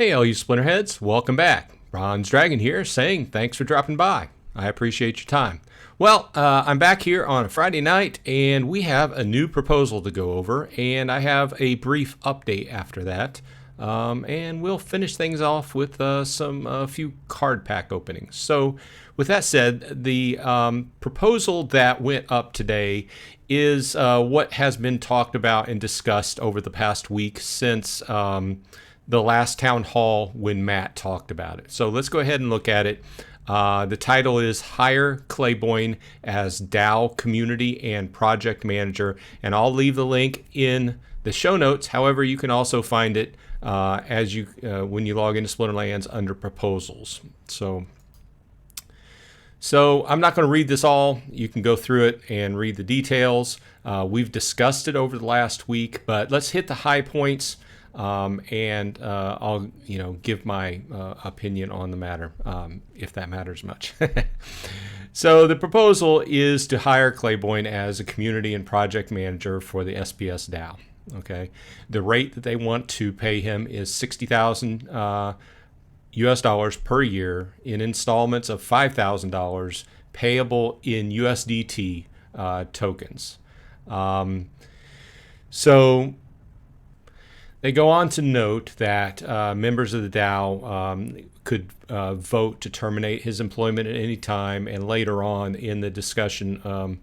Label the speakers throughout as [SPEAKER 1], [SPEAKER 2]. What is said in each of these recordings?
[SPEAKER 1] Hey, all you Splinterheads, welcome back. Bronze Dragon here saying thanks for dropping by. I appreciate your time. Well, I'm back here on a Friday night, and we have a new proposal to go over, and I have a brief update after that. And we'll finish things off with a few card pack openings. So, with that said, the proposal that went up today is what has been talked about and discussed over the past week since the last town hall when Matt talked about it. So let's go ahead and look at it. The title is Hire Claiborne as DAO Community and Project Manager, and I'll leave the link in the show notes. However, you can also find it when you log into Splinterlands under Proposals. So I'm not going to read this all. You can go through it and read the details. We've discussed it over the last week, but let's hit the high points. And I'll give my opinion on the matter, if that matters much. So the proposal is to hire Claiborne as a community and project manager for the SPS DAO. Okay, the rate that they want to pay him is $60,000 US dollars per year in installments of $5,000 payable in USDT tokens. So they go on to note that members of the DAO could vote to terminate his employment at any time, and later on in the discussion,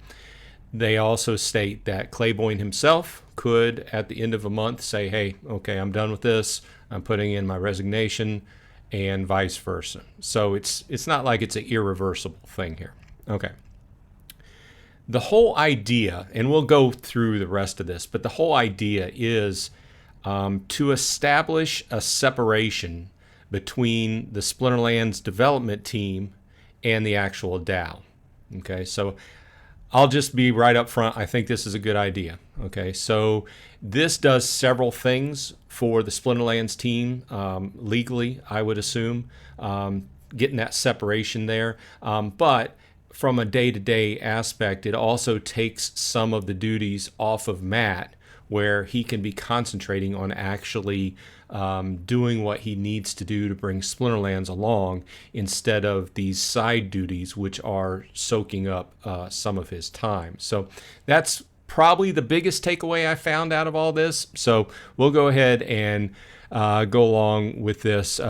[SPEAKER 1] they also state that Claiborne himself could, at the end of a month, say, hey, okay, I'm done with this, I'm putting in my resignation, and vice versa. So it's not like it's an irreversible thing here. Okay. The whole idea, and we'll go through the rest of this, but the whole idea is to establish a separation between the Splinterlands development team and the actual DAO. Okay, so I'll just be right up front. I think this is a good idea. Okay, so this does several things for the Splinterlands team legally, I would assume, getting that separation there. But from a day-to-day aspect, it also takes some of the duties off of Matt, where he can be concentrating on actually doing what he needs to do to bring Splinterlands along, instead of these side duties which are soaking up some of his time. So that's probably the biggest takeaway I found out of all this. So we'll go ahead and go along with this.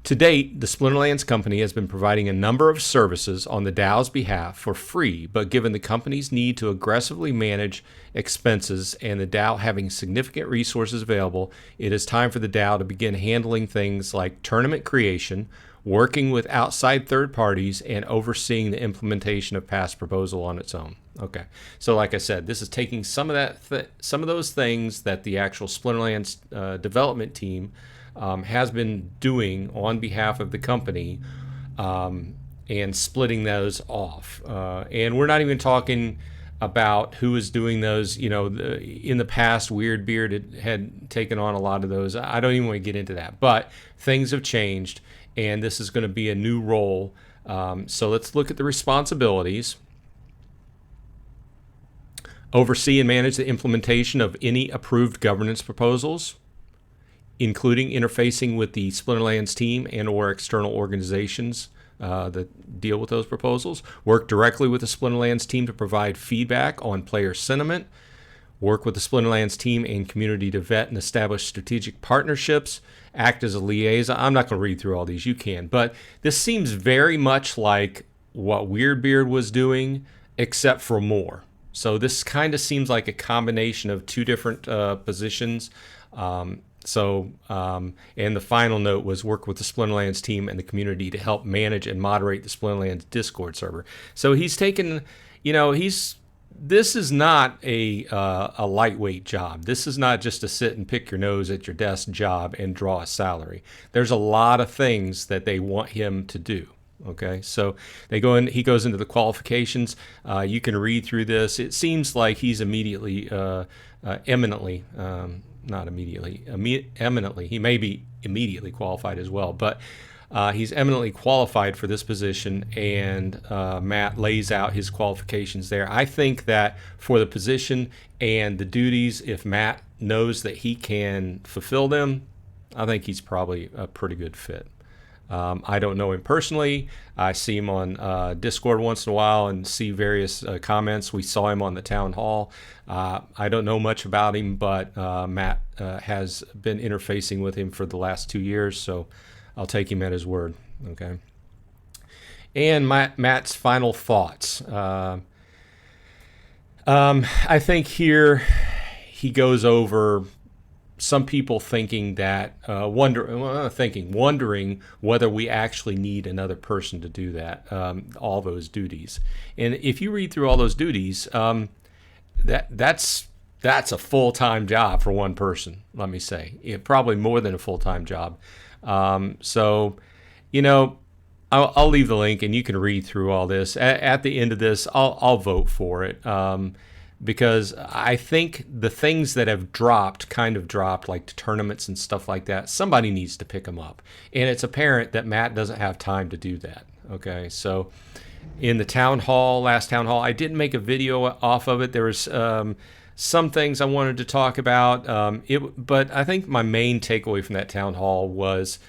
[SPEAKER 1] To date, the Splinterlands company has been providing a number of services on the DAO's behalf for free, but given the company's need to aggressively manage expenses and the DAO having significant resources available, it is time for the DAO to begin handling things like tournament creation, working with outside third parties, and overseeing the implementation of past proposal on its own. Okay, so like I said, this is taking some of some of those things that the actual Splinterlands development team has been doing on behalf of the company, and splitting those off. And we're not even talking about who is doing those. In the past, Weirdbeard had taken on a lot of those. I don't even want to get into that, but things have changed, and this is going to be a new role. So let's look at the responsibilities. Oversee and manage the implementation of any approved governance proposals, including interfacing with the Splinterlands team and or external organizations that deal with those proposals. Work directly with the Splinterlands team to provide feedback on player sentiment. Work with the Splinterlands team and community to vet and establish strategic partnerships. Act as a liaison. I'm not going to read through all these. You can. But this seems very much like what Weirdbeard was doing, except for more. So this kind of seems like a combination of two different positions. And the final note was work with the Splinterlands team and the community to help manage and moderate the Splinterlands Discord server. So he's taken, this is not a lightweight job. This is not just to sit and pick your nose at your desk job and draw a salary. There's a lot of things that they want him to do. Okay, so he goes into the qualifications. You can read through this. It seems like he's eminently, he may be immediately qualified as well, but he's eminently qualified for this position, and Matt lays out his qualifications there. I think that for the position and the duties, if Matt knows that he can fulfill them, I think he's probably a pretty good fit. I don't know him personally. I see him on Discord once in a while and see various comments. We saw him on the town hall. I don't know much about him, but Matt has been interfacing with him for the last 2 years, so I'll take him at his word. Okay. And Matt's final thoughts. I think here he goes over some people thinking that wondering whether we actually need another person to do that, all those duties. And if you read through all those duties, that's a full-time job for one person. Let me say, probably more than a full-time job. So, I'll leave the link and you can read through all this. At the end of this, I'll vote for it. Because I think the things that have kind of dropped, like the tournaments and stuff like that, somebody needs to pick them up. And it's apparent that Matt doesn't have time to do that. Okay, so in the last town hall, I didn't make a video off of it. There was some things I wanted to talk about, but I think my main takeaway from that town hall was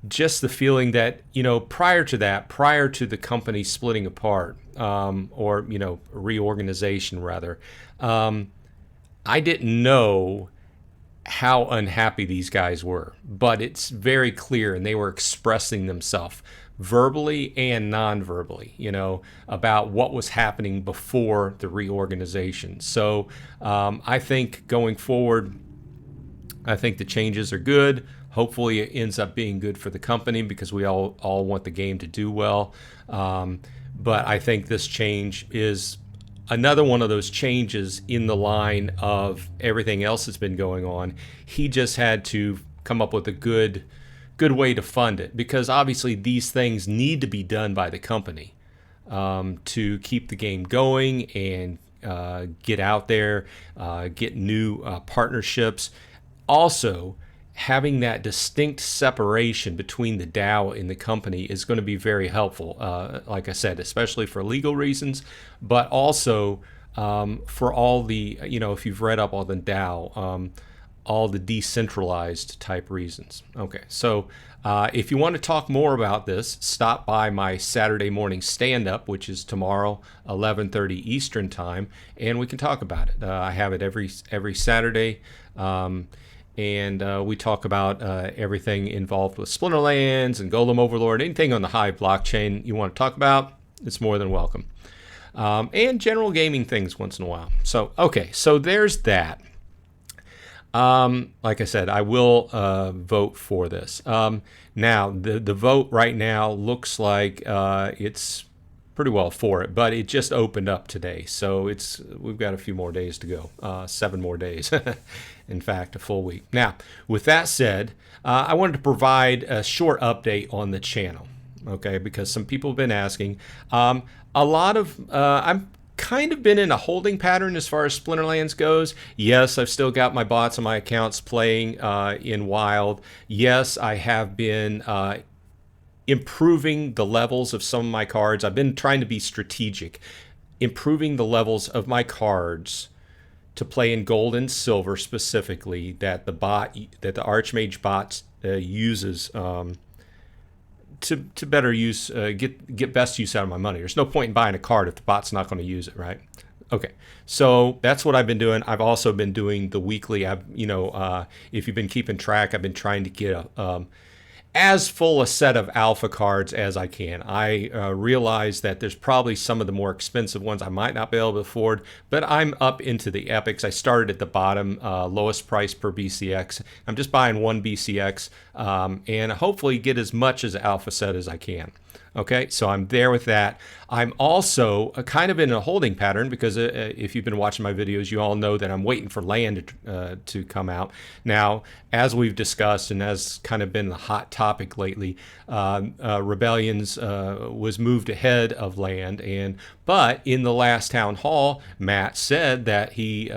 [SPEAKER 1] just the feeling that, prior to the company splitting apart, or reorganization rather, I didn't know how unhappy these guys were, but it's very clear, and they were expressing themselves verbally and non-verbally, about what was happening before the reorganization. So I think going forward, I think the changes are good. Hopefully it ends up being good for the company because we all want the game to do well. But I think this change is another one of those changes in the line of everything else that's been going on. He just had to come up with a good way to fund it, because obviously these things need to be done by the company to keep the game going and get out there, get new partnerships. Also, having that distinct separation between the DAO and the company is going to be very helpful, like I said, especially for legal reasons, but also for all the, if you've read up on the DAO, all the decentralized type reasons. Okay, so if you want to talk more about this, stop by my Saturday morning stand-up, which is tomorrow, 11:30 Eastern time, and we can talk about it. I have it every Saturday. And we talk about everything involved with Splinterlands and Golem Overlord, anything on the Hive blockchain you want to talk about, it's more than welcome. And general gaming things once in a while. So, okay, so there's that. Like I said, I will vote for this. Now, the vote right now looks like it's pretty well for it, but it just opened up today, so we've got a few more days to go, 7 more days. In fact, a full week. Now, with that said, I wanted to provide a short update on the channel, okay, because some people have been asking. I'm kind of been in a holding pattern as far as Splinterlands goes. Yes, I've still got my bots on my accounts playing in Wild. Yes, I have been improving the levels of some of my cards. I've been trying to be strategic, improving the levels of my cards to play in gold and silver specifically, that the Archmage bot uses to better use, get best use out of my money. There's no point in buying a card if the bot's not going to use it, right? Okay, so that's what I've been doing. I've also been doing the weekly. If you've been keeping track, I've been trying to get as full a set of alpha cards as I can. I realize that there's probably some of the more expensive ones I might not be able to afford, but I'm up into the epics. I started at the bottom, lowest price per BCX. I'm just buying one BCX and hopefully get as much as alpha set as I can. Okay, so I'm there with that. I'm also kind of in a holding pattern because if you've been watching my videos, you all know that I'm waiting for land to come out. Now, as we've discussed and as kind of been the hot topic lately, Rebellions was moved ahead of land, but in the last town hall, Matt said that he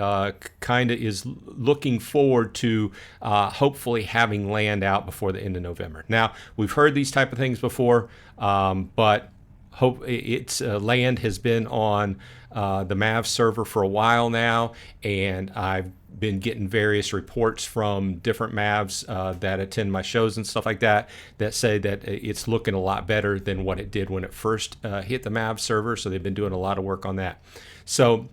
[SPEAKER 1] kind of is looking forward to hopefully having land out before the end of November. Now, we've heard these type of things before, but hope its land has been on the Mav server for a while now, and I've been getting various reports from different Mavs that attend my shows and stuff like that that say that it's looking a lot better than what it did when it first hit the Mav server. So they've been doing a lot of work on that. So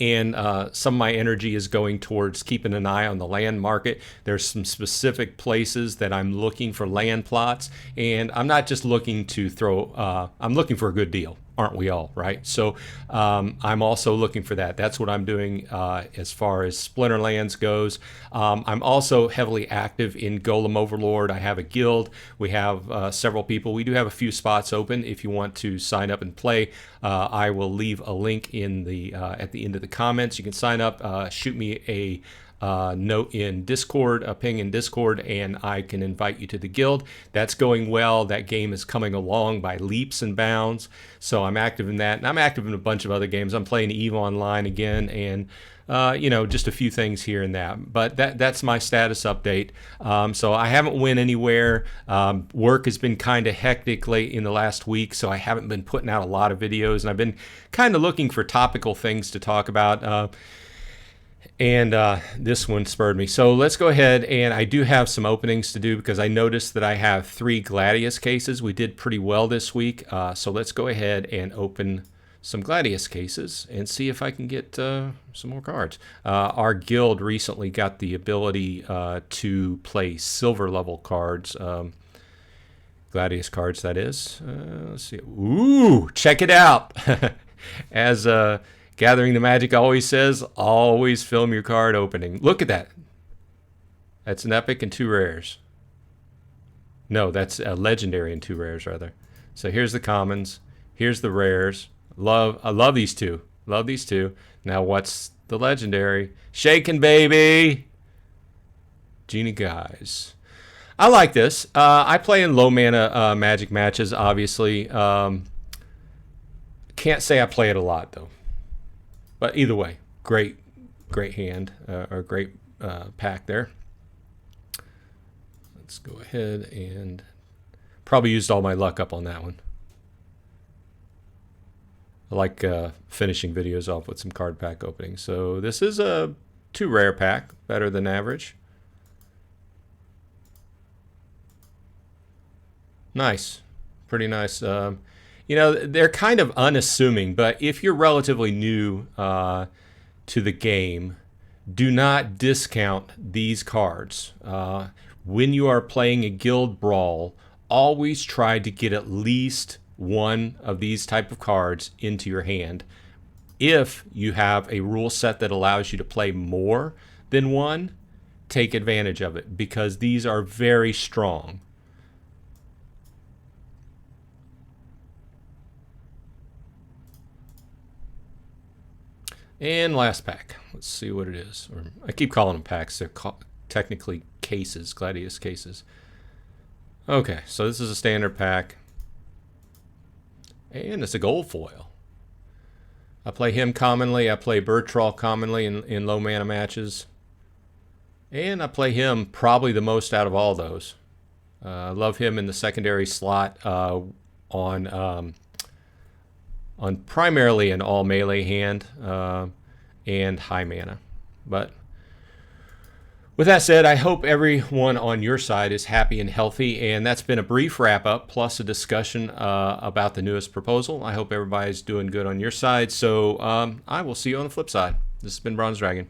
[SPEAKER 1] and some of my energy is going towards keeping an eye on the land market. There's some specific places that I'm looking for land plots, and I'm not just looking to throw, I'm looking for a good deal. Aren't we all, right? So I'm also looking for that. That's what I'm doing as far as Splinterlands goes. I'm also heavily active in Golem Overlord. I have a guild. We have several people. We do have a few spots open. If you want to sign up and play, I will leave a link in the at the end of the comments. You can sign up, shoot me a note in Discord, a ping in Discord, and I can invite you to the guild. That's going well. That game is coming along by leaps and bounds. So I'm active in that, and I'm active in a bunch of other games. I'm playing EVE Online again, and just a few things here and that. But that's my status update. So I haven't went anywhere. Work has been kind of hectic late in the last week, so I haven't been putting out a lot of videos, and I've been kind of looking for topical things to talk about. And this one spurred me. So let's go ahead, and I do have some openings to do because I noticed that I have 3 Gladius cases. We did pretty well this week. So let's go ahead and open some Gladius cases and see if I can get some more cards. Our guild recently got the ability to play silver level cards. Gladius cards, that is. Let's see. Ooh, check it out. As Gathering the Magic always says, always film your card opening. Look at that. That's an epic and 2 rares. No, that's a legendary and 2 rares, rather. So here's the commons. Here's the rares. I love these two. Love these two. Now what's the legendary? Shaken, baby! Genie Guys. I like this. I play in low mana Magic matches, obviously. Can't say I play it a lot, though. But either way, great hand, or great pack there. Let's go ahead and probably used all my luck up on that one. I like finishing videos off with some card pack openings. So this is a 2 rare pack, better than average. Nice, pretty nice. They're kind of unassuming, but if you're relatively new to the game, do not discount these cards. When you are playing a guild brawl, always try to get at least one of these type of cards into your hand. If you have a rule set that allows you to play more than one, take advantage of it, because these are very strong. And last pack. Let's see what it is. Or I keep calling them packs. They're technically cases, Gladius cases. Okay, so this is a standard pack. And it's a gold foil. I play him commonly. I play Bertrall commonly in low mana matches. And I play him probably the most out of all those. I love him in the secondary slot on primarily an all melee hand and high mana. But with that said, I hope everyone on your side is happy and healthy, and that's been a brief wrap up plus a discussion about the newest proposal. I hope everybody's doing good on your side, so I will see you on the flip side. This has been Bronze Dragon.